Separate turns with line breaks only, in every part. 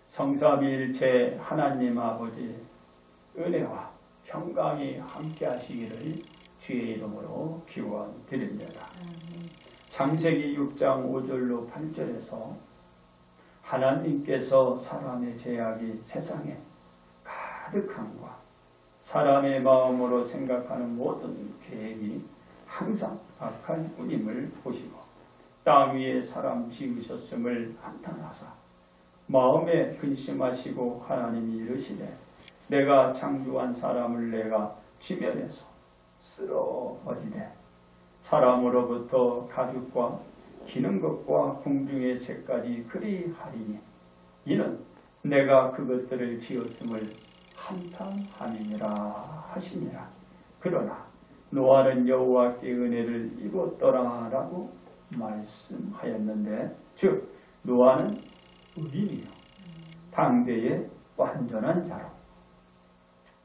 성삼위일체 하나님 아버지 은혜와 평강이 함께 하시기를 주의 이름으로 기원드립니다. 창세기 6장 5절로 8절에서 하나님께서 사람의 죄악이 세상에 가득함과 사람의 마음으로 생각하는 모든 계획이 항상 악한 뿐임을 보시고 땅 위에 사람 지으셨음을 한탄하사 마음에 근심하시고 하나님이 이르시되 내가 창조한 사람을 내가 지면에서 쓸어버리되 사람으로부터 가죽과 기는 것과 공중의 새까지 그리 하리니 이는 내가 그것들을 지었음을 한탄함이니라 하시니라. 그러나 노아는 여호와께 은혜를 입었더라 라고 말씀하였는데, 즉 노아는 의인이요 당대의 완전한 자로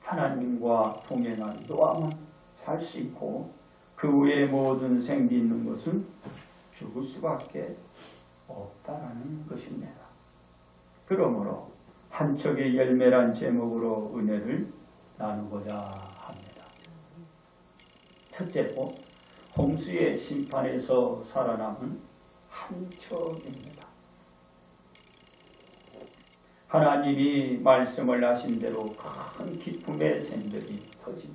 하나님과 동행한 노아만 살 수 있고 그 외의 모든 생기 있는 것은 죽을 수밖에 없다라는 것입니다. 그러므로 한 척의 열매란 제목으로 은혜를 나누고자 합니다. 첫째로 홍수의 심판에서 살아남은 한 척입니다. 하나님이 말씀을 하신 대로 큰 기쁨의 샘들이 터지며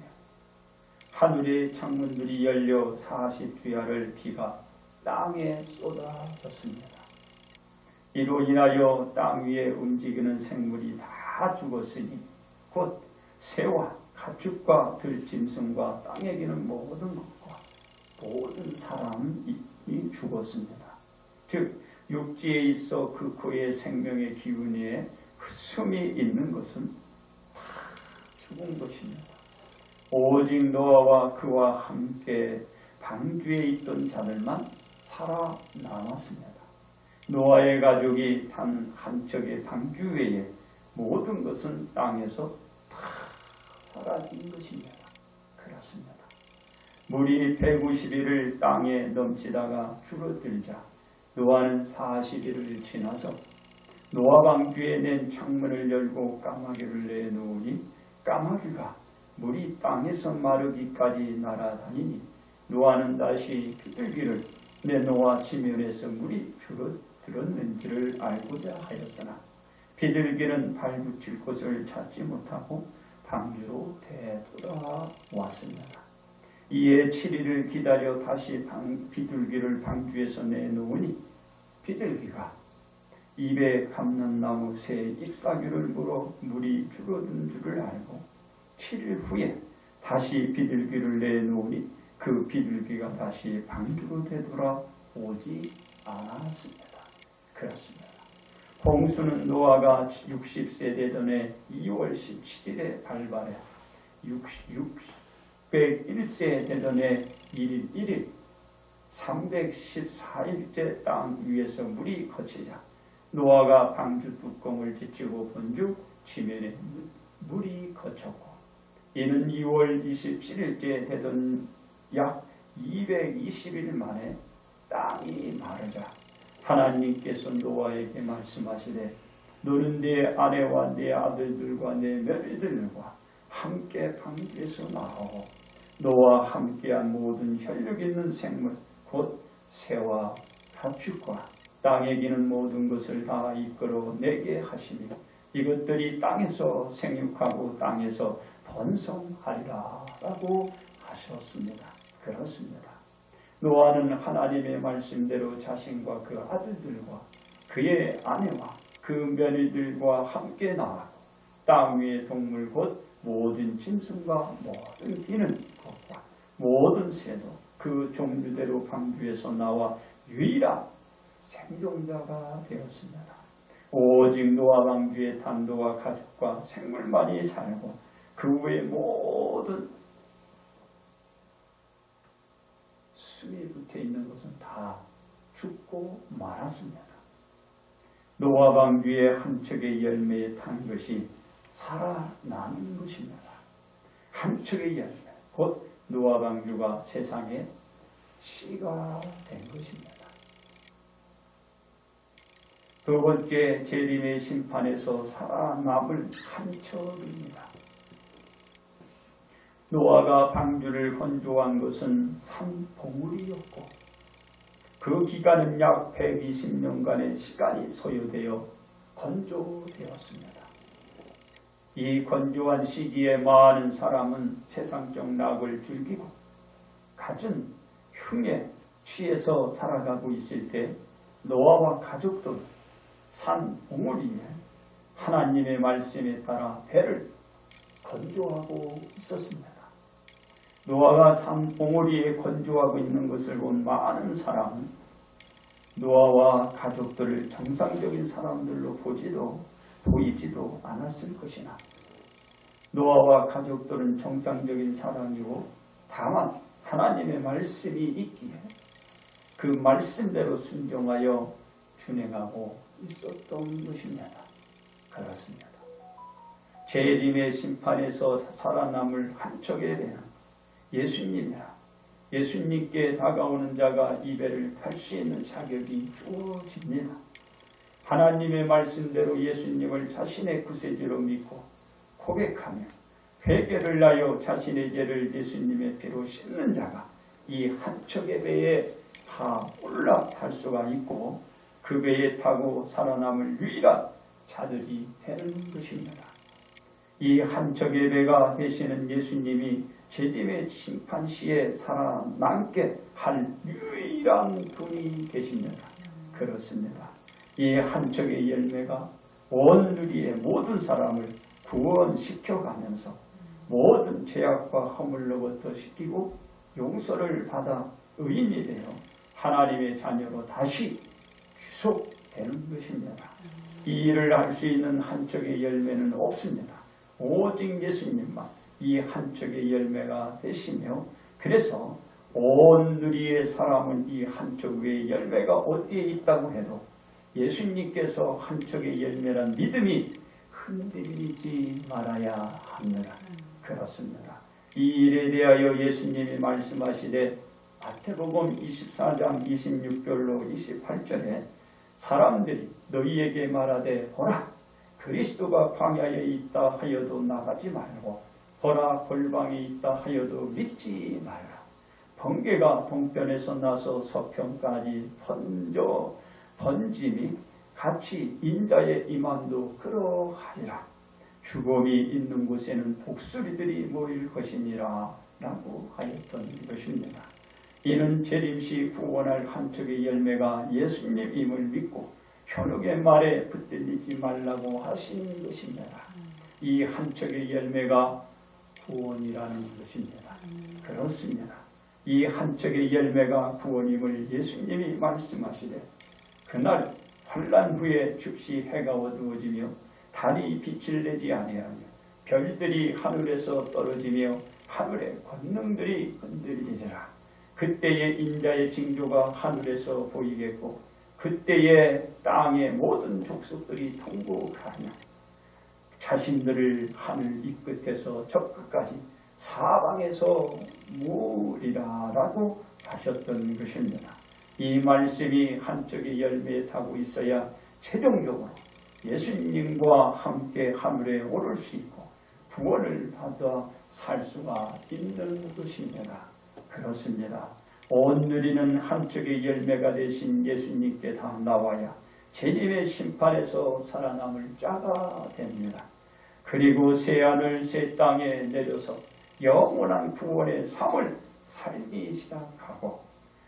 하늘의 창문들이 열려 40주야를 비가 땅에 쏟아졌습니다. 이로 인하여 땅 위에 움직이는 생물이 다 죽었으니 곧 새와 가축과 들짐승과 땅에 기는 모든 것과 모든 사람이 죽었습니다. 즉 육지에 있어 그 코의 생명의 기운에 숨이 있는 것은 다 죽은 것입니다. 오직 노아와 그와 함께 방주에 있던 자들만 살아남았습니다. 노아의 가족이 단 한 척의 방주 외에 모든 것은 땅에서 다 사라진 것입니다. 그렇습니다. 물이 190일을 땅에 넘치다가 줄어들자 노아는 40일을 지나서 노아 방주에 낸 창문을 열고 까마귀를 내놓으니 까마귀가 물이 땅에서 마르기까지 날아다니니 노아는 다시 비둘기를 내놓아 지면에서 물이 줄어들었는지를 알고자 하였으나 비둘기는 발붙일 곳을 찾지 못하고 방주로 되돌아왔습니다. 이에 7일을 기다려 다시 비둘기를 방주에서 내놓으니 비둘기가 입에 감는 나무 새 잎사귀를 물어 물이 줄어든 줄을 알고 7일 후에 다시 비둘기를 내놓으니 그 비둘기가 다시 방주로 되돌아오지 않았습니다. 그렇습니다. 홍수는 노아가 60세 되던 2월 17일에 발발해 601세 되던 1일 1일 314일째 땅 위에서 물이 거치자 노아가 방주 뚜껑을 뒤집어 본즉 지면에 물이 거쳤고 이는 2월 27일째 되던 약 220일 만에 땅이 마르자 하나님께서 노아에게 말씀하시되 너는 네 아내와 네 아들들과 네 며느리들과 함께 방주에서 나오고 너와 함께한 모든 혈육 있는 생물 곧 새와 가축과 땅에 기는 모든 것을 다 이끌어 내게 하시며 이것들이 땅에서 생육하고 땅에서 번성하리라 라고 하셨습니다. 그렇습니다. 노아는 하나님의 말씀대로 자신과 그 아들들과 그의 아내와 그 며느리들과 함께 나아가고 땅 위의 동물 곧 모든 짐승과 모든 기는 것과 모든 새도 그 종류대로 방주에서 나와 유일한 생존자가 되었습니다. 오직 노아 방주에 단도와 가축과 생물만이 살고 그 외의 모든 숨이 붙어있는 것은 다 죽고 말았습니다. 노아 방주의 한 척의 열매에 탄 것이 살아나는 것입니다. 한 척의 열매, 곧 노아 방주가 세상에 씨가 된 것입니다. 두 번째, 재림의 심판에서 살아남을 한 척입니다. 노아가 방주를 건조한 것은 산봉우리였고 그 기간은 약 120년간의 시간이 소요되어 건조되었습니다. 이 건조한 시기에 많은 사람은 세상적 낙을 즐기고 갖은 흉에 취해서 살아가고 있을 때 노아와 가족들은 산 봉우리에 하나님의 말씀에 따라 배를 건조하고 있었습니다. 노아가 산 봉우리에 건조하고 있는 것을 본 많은 사람은 노아와 가족들을 정상적인 사람들로 보이지도 않았을 것이나 노아와 가족들은 정상적인 사람이고 다만 하나님의 말씀이 있기에 그 말씀대로 순종하여 준행하고 있었던 것입니다. 그렇습니다. 재림의 심판에서 살아남을 한 척에 대한 예수님이라 예수님께 다가오는 자가 이 배를 탈 수 있는 자격이 주어집니다. 하나님의 말씀대로 예수님을 자신의 구세주로 믿고 고백하며 회개를 하여 자신의 죄를 예수님의 피로 씻는 자가 이 한 척의 배에 다 올라탈 수가 있고 그 배에 타고 살아남을 유일한 자들이 되는 것입니다. 이 한 척의 배가 되시는 예수님이 재림의 심판 시에 살아남게 할 유일한 분이 계십니다. 그렇습니다. 이 한 척의 열매가 온 누리의 모든 사람을 구원시켜가면서 모든 죄악과 허물로부터 씻기고 용서를 받아 의인이 되어 하나님의 자녀로 다시 귀속되는 것입니다. 이 일을 할 수 있는 한 척의 열매는 없습니다. 오직 예수님만 이 한 척의 열매가 되시며 그래서 온 누리의 사람은 이 한 척의 열매가 어디에 있다고 해도 예수님께서 한 척의 열매란 믿음이 흔들리지 말아야 합니다. 그렇습니다. 이 일에 대하여 예수님이 말씀하시되 마태복음 24장 26절로 28절에 사람들이 너희에게 말하되 보라 그리스도가 광야에 있다 하여도 나가지 말고 보라 골방에 있다 하여도 믿지 말라. 번개가 동편에서 나서 서편까지 번짐이 같이 인자의 임함도 그러하리라. 죽음이 있는 곳에는 독수리들이 모일 것이니라 라고 하였던 것입니다. 이는 재림시 구원할 한 척의 열매가 예수님임을 믿고 현혹의 말에 붙들리지 말라고 하신 것입니다. 이 한 척의 열매가 구원이라는 것입니다. 그렇습니다. 이 한 척의 열매가 구원임을 예수님이 말씀하시되 그날 환난 후에 즉시 해가 어두워지며 달이 빛을 내지 아니하며 별들이 하늘에서 떨어지며 하늘의 권능들이 흔들리리라. 그때에 인자의 징조가 하늘에서 보이겠고 그때에 땅의 모든 족속들이 통곡하며 자신들을 하늘 이 끝에서 저 끝까지 사방에서 모으리라 라고 하셨던 것입니다. 이 말씀이 한쪽의 열매에 타고 있어야 최종적으로 예수님과 함께 하늘에 오를 수 있고 구원을 받아 살 수가 있는 것입니다. 그렇습니다. 온 누리는 한쪽의 열매가 되신 예수님께 다 나와야 재림의 심판에서 살아남을 자가 됩니다. 그리고 새하늘 새 땅에 내려서 영원한 구원의 삶을 살기 시작하고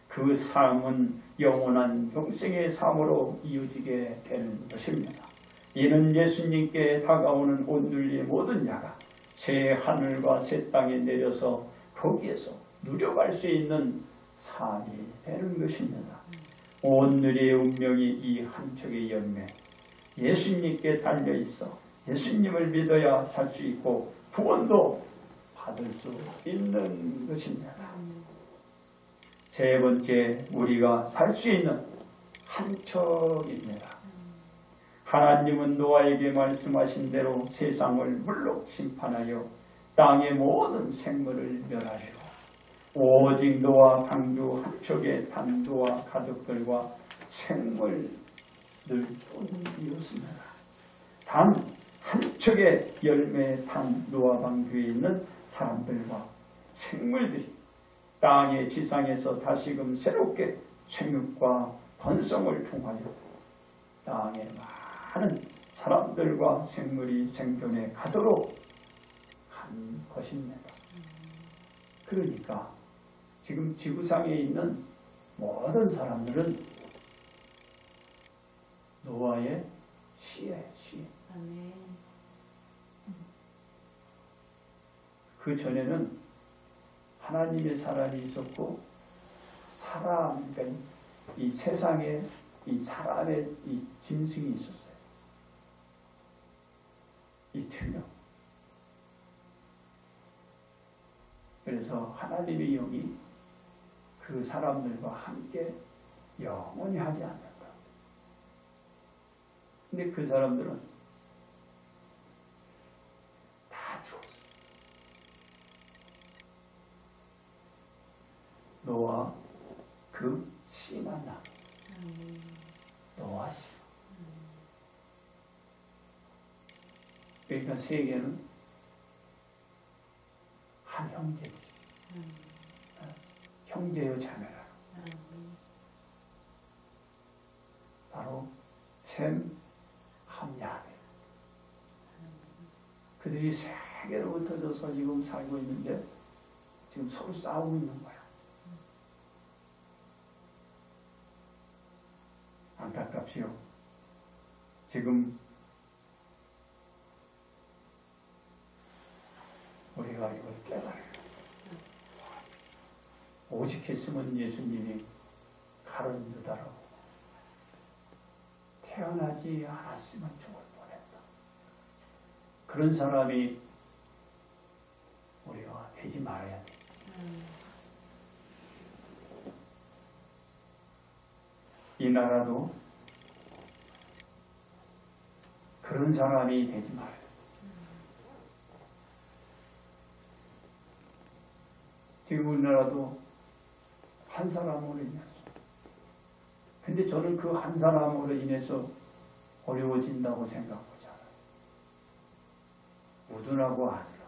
그 삶은 영원한永생의 삶으로 이어지게 되는 것입니다. 이는 예수님께 다가오는 온누리의 모든 자가 새 하늘과 새 땅에 내려서 거기에서 누려갈 수 있는 삶이 되는 것입니다. 온누리의 운명이 이 한쪽의 열매 예수님께 달려있어 예수님을 믿어야 살 수 있고 구원도 받을 수 있는 것입니다. 세 번째, 우리가 살 수 있는 한 척입니다. 하나님은 노아에게 말씀하신 대로 세상을 물로 심판하여 땅의 모든 생물을 멸하시고 오직 노아 방주 한 척의 단도와 가족들과 생물 늘 뿐이었습니다. 단 한 척의 열매에 탄 노아방 뒤에 있는 사람들과 생물들이 땅의 지상에서 다시금 새롭게 생육과 번성을 통하여 땅에 많은 사람들과 생물이 생존해 가도록 한 것입니다. 그러니까 지금 지구상에 있는 모든 사람들은 노아의 시예요. 시. 그 전에는 하나님의 사람이 있었고 사람, 그러니까 이 세상에 이 사람의 이 짐승이 있었어요. 이 투명. 그래서 하나님의 영이 그 사람들과 함께 영원히 하지 않는다. 근데 그 사람들은 다 죽었어. 노아 그 씨만 남. 노아 씨. 그러니까 세계는 한 형제지. 형제요 자매라. 바로 셈, 함, 야벳. 그들이 세계로 흩어져서 지금 살고 있는데 지금 서로 싸우고 있는 거야. 안타깝지요. 지금 우리가 이걸 깨달아요. 오직 했으면 예수님이 가론 유다라고 태어나지 않았으면 죽을 뻔했다. 그런 사람이 우리가 되지 말아야 돼. 이 나라도 그런 사람이 되지 말아야 돼. 지금 우리나라도 한 사람으로 인해서. 근데 저는 그 한 사람으로 인해서 어려워진다고 생각하지 않아요. 우둔하고 아들아.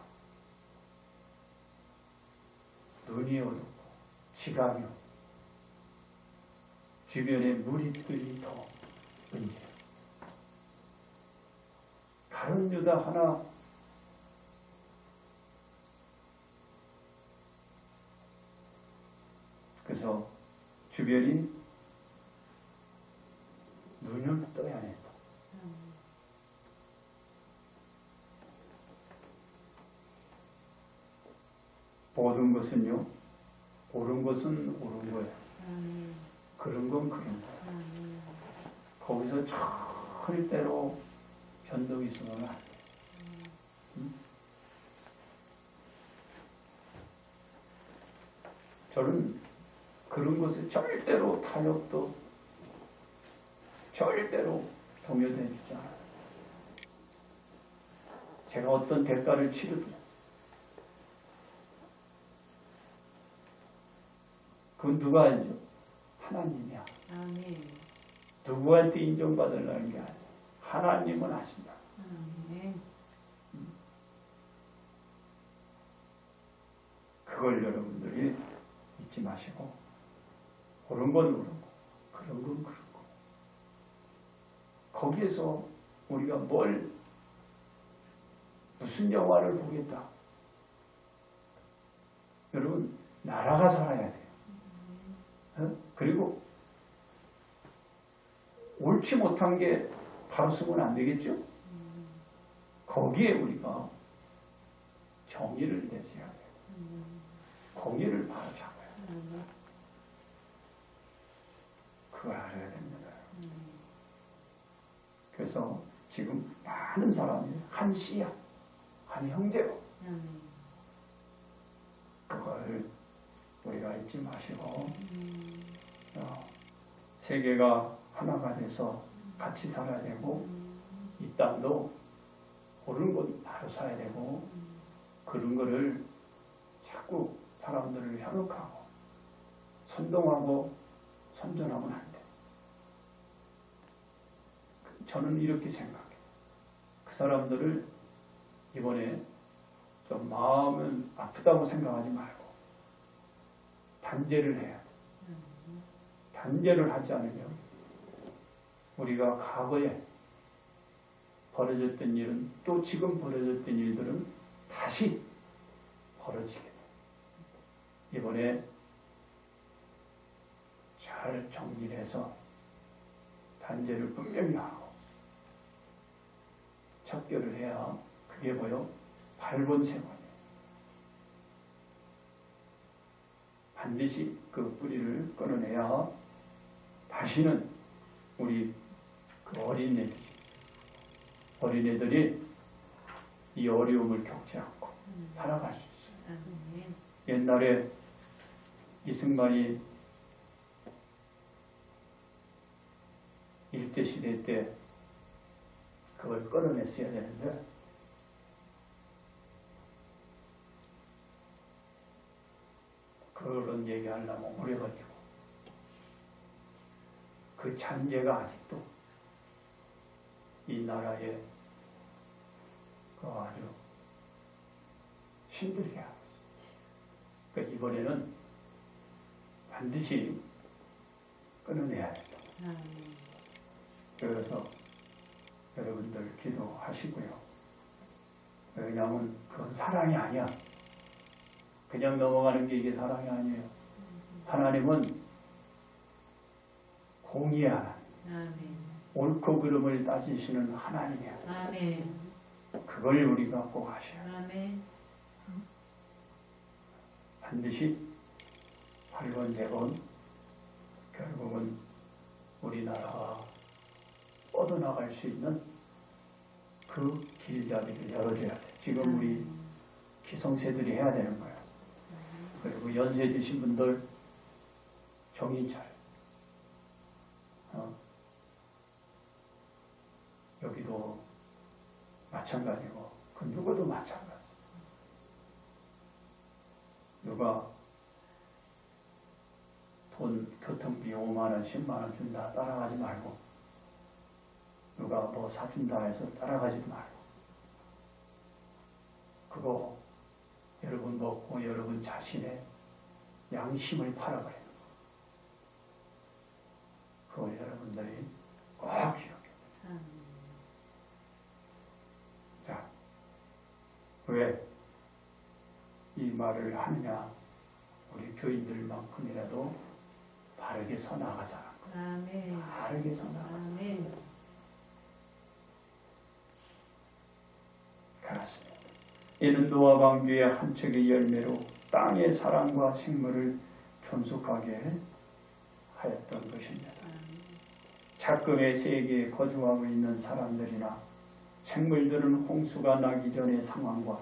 눈이 어둡고 지각이 없고 주변에 무리들이 더 문제예요. 가룟 유다 하나 그래서 주변이 눈을 떠야 했다. 모든 것은요, 옳은 것은 옳은 거예요. 그런 건 그런 거예요. 거기서 절대로 변동이 있으면 안 돼. 저는 그런 것에 절대로 타협도 절대로 동요되어 주지 않아요. 제가 어떤 대가를 치르든 그건 누가 알죠? 하나님이야.
아멘.
누구한테 인정받으려는 게 아니에요. 하나님은 아신다.
아멘.
그걸 여러분들이 잊지 마시고 옳은 건 옳은 거, 그런 건 그런 거. 거기에서 우리가 무슨 영화를 보겠다. 여러분 나라가 살아야 돼요. 그리고 옳지 못한 게 바로 쓰면 안 되겠죠? 거기에 우리가 정의를 내세워야 돼요. 공의를 바로 잡아야 돼요. 그걸 알아야 됩니다. 그래서 지금 많은 사람이 한 씨야, 한 형제로 그걸 우리가 잊지 마시고 세계가 하나가 돼서 같이 살아야 되고 이 땅도 옳은 것 바로 살아야 되고 그런 거를 자꾸 사람들을 현혹하고 선동하고 선전하면 안 돼. 저는 이렇게 생각해요. 그 사람들을 이번에 좀 마음은 아프다고 생각하지 말고 단죄를 해야 돼. 단죄를 하지 않으면 우리가 과거에 벌어졌던 일은 또 지금 벌어졌던 일들은 다시 벌어지게 돼. 이번에 잘 정리를 해서 단죄를 분명히 하고 척결을 해야 그게 뭐요? 발본 생활이에요. 반드시 그 뿌리를 끊어내야 다시는 우리 그 어린애들이 이 어려움을 겪지 않고 살아갈 수 있어요. 옛날에 이승만이 일제시대 때 그걸 끌어냈어야 되는데 그런 얘기하려면 오래 걸리고 그 잔재가 아직도 이 나라에 그 아주 힘들게 하고 있어요. 그러니까 이번에는 반드시 끊어내야 된다. 그래서 여러분들 기도하시고요. 왜냐하면 그건 사랑이 아니야. 그냥 넘어가는 게 이게 사랑이 아니에요. 하나님은 공의의 하나님. 옳고 그름을 따지시는 하나님이야.
아멘.
그걸 우리가 꼭 아셔야 돼.
아멘.
반드시 8번, 3번 결국은 우리나라가 뻗어나갈 수 있는 그 길잡이를 열어줘야 돼. 지금 우리 기성세들이 해야 되는 거야. 그리고 연세 드신 분들 정신 차려. 여기도 마찬가지고 그 누구도 마찬가지. 누가 돈 교통비 5만 원, 10만 원 준다 따라가지 말고 누가 뭐 사준다 해서 따라가지도 말고 그거 여러분 먹고 여러분 자신의 양심을 팔아버리는 거. 그걸 여러분들이 꼭 기억해요. 자, 왜 이 말을 하느냐? 우리 교인들만큼이라도 바르게 서 나가자는 거예요.
아멘.
바르게 서 나가자.
아멘.
그렇습니다. 이는 노아 방주의 한 척의 열매로 땅의 사랑과 생물을 존속하게 하였던 것입니다. 작금의 세계에 거주하고 있는 사람들이나 생물들은 홍수가 나기 전의 상황과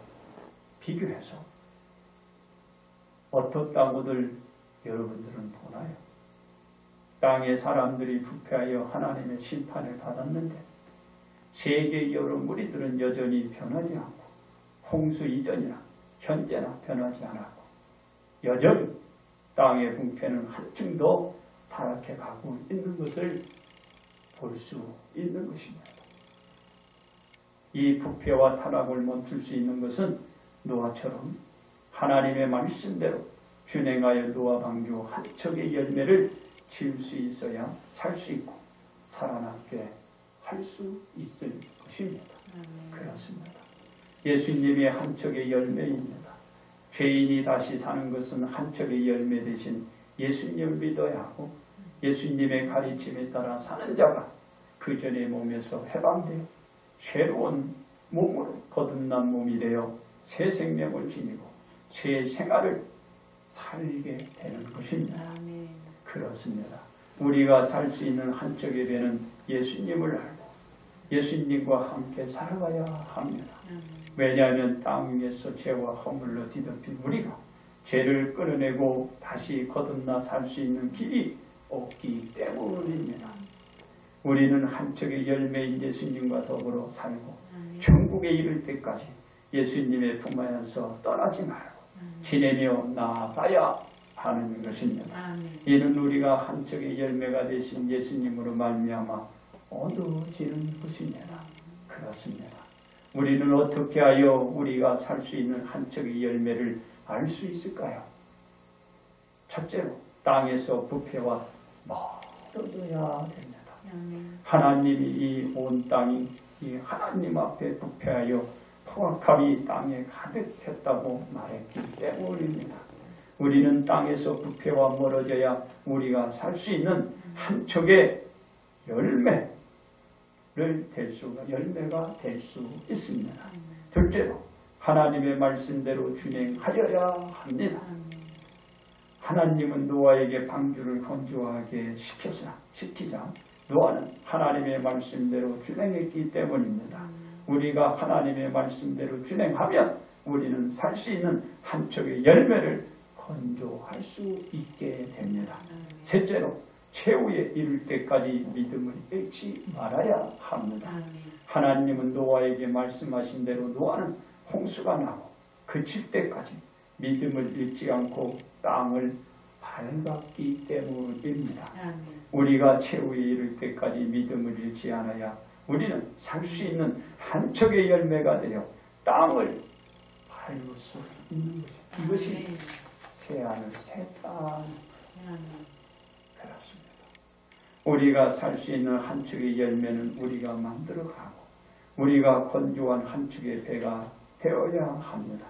비교해서 어떻다고들 여러분들은 보나요? 땅의 사람들이 부패하여 하나님의 심판을 받았는데 세계의 여러 무리들은 여전히 변하지 않고 홍수 이전이나 현재나 변하지 않았고 여전히 땅의 분패는 한층 더 타락해 가고 있는 것을 볼 수 있는 것입니다. 이 부패와 타락을 멈출 수 있는 것은 노아처럼 하나님의 말씀대로 준행하여 노아 방주 한 척의 열매를 지을 수 있어야 살 수 있고 살아남게 할 수 있을 것입니다. 그렇습니다. 예수님이 한 척의 열매입니다. 죄인이 다시 사는 것은 한 척의 열매 대신 예수님을 믿어야 하고 예수님의 가르침에 따라 사는 자가 그 전의 몸에서 해방되어 새로운 몸으로 거듭난 몸이 되어 새 생명을 지니고 새 생활을 살게 되는 것입니다.
아멘.
그렇습니다. 우리가 살 수 있는 한쪽의 배는 예수님을 알고 예수님과 함께 살아가야 합니다. 왜냐하면 땅 위에서 죄와 허물로 뒤덮인 우리가 죄를 끌어내고 다시 거듭나 살 수 있는 길이 없기 때문입니다. 우리는 한쪽의 열매인 예수님과 더불어 살고 천국에 이를 때까지 예수님의 품 안에서 떠나지 말고 지내며 나아가야 하는 것입니다.
아멘.
이는 우리가 한쪽의 열매가 되신 예수님으로 말미암아 얻어지는 것입니다. 그렇습니다. 우리는 어떻게 하여 우리가 살 수 있는 한척의 열매를 알 수 있을까요? 첫째로 땅에서 부패와 멀어져야 됩니다. 하나님이 이 온 땅이 이 하나님 앞에 부패하여 포악함이 땅에 가득했다고 말했기 때문입니다. 우리는 땅에서 부패와 멀어져야 우리가 살 수 있는 한 척의 열매가 될 수 있습니다. 둘째로 하나님의 말씀대로 준행하여야 합니다. 하나님은 노아에게 방주를 건조하게 시키자 노아는 하나님의 말씀대로 준행했기 때문입니다. 우리가 하나님의 말씀대로 준행하면 우리는 살 수 있는 한 척의 열매를 건조할 수 있게 됩니다. 셋째로 최후에 이를 때까지 믿음을 잃지 말아야 합니다. 하나님은 노아에게 말씀하신 대로 노아는 홍수가 나고 그칠 때까지 믿음을 잃지 않고 땅을 밟았기 때문입니다. 우리가 최후에 이를 때까지 믿음을 잃지 않아야 우리는 살 수 있는 한 척의 열매가 되어 땅을 밟을 수 있는 것입니다. 이것이 새하늘 새 땅. 그렇습니다. 우리가 살 수 있는 한 척의 열매는 우리가 만들어가고 우리가 건조한 한 척의 배가 되어야 합니다.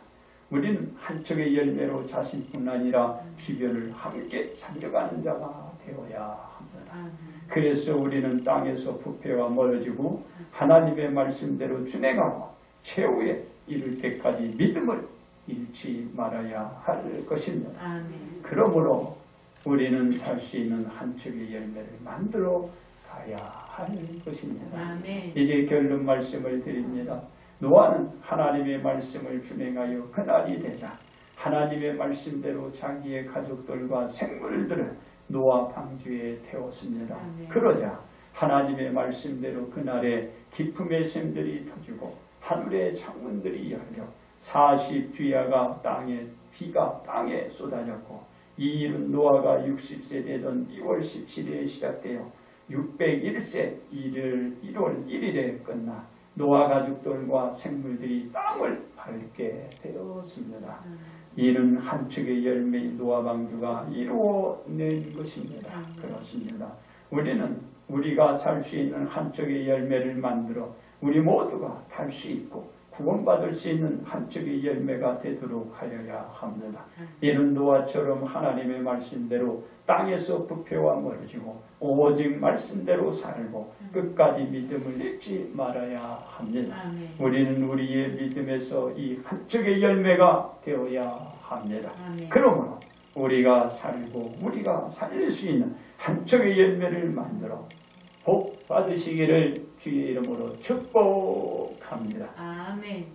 우리는 한 척의 열매로 자신뿐 아니라 주변을 함께 살려가는 자가 되어야 합니다. 그래서 우리는 땅에서 부패와 멀어지고 하나님의 말씀대로 준행하고 최후에 이를 때까지 믿음을 잃지 말아야 할 것입니다. 그러므로 우리는 살 수 있는 한 척의 열매를 만들어 가야 할 것입니다. 이제 결론 말씀을 드립니다. 노아는 하나님의 말씀을 준행하여 그날이 되자 하나님의 말씀대로 자기의 가족들과 생물들을 노아 방주에 태웠습니다. 그러자 하나님의 말씀대로 그날에 기쁨의 샘들이 터지고 하늘의 창문들이 열려 40주야가 비가 땅에 쏟아졌고 이 일은 노아가 60세 되던 2월 17일에 시작되어 601세 1월 1일에 끝나 노아 가족들과 생물들이 땅을 밟게 되었습니다. 이는 한 척의 열매인 노아 방주가 이루어낸 것입니다. 그렇습니다. 우리가 살 수 있는 한 척의 열매를 만들어 우리 모두가 탈 수 있고 구원받을 수 있는 한 척의 열매가 되도록 하여야 합니다. 이는 노아처럼 하나님의 말씀대로 땅에서 부패와 멀어지고 오직 말씀대로 살고 끝까지 믿음을 잃지 말아야 합니다. 우리는 우리의 믿음에서 이 한 척의 열매가 되어야 합니다. 그러므로 우리가 살고 우리가 살릴 수 있는 한 척의 열매를 만들어 복 받으시기를 주의 이름으로 축복합니다.
아멘.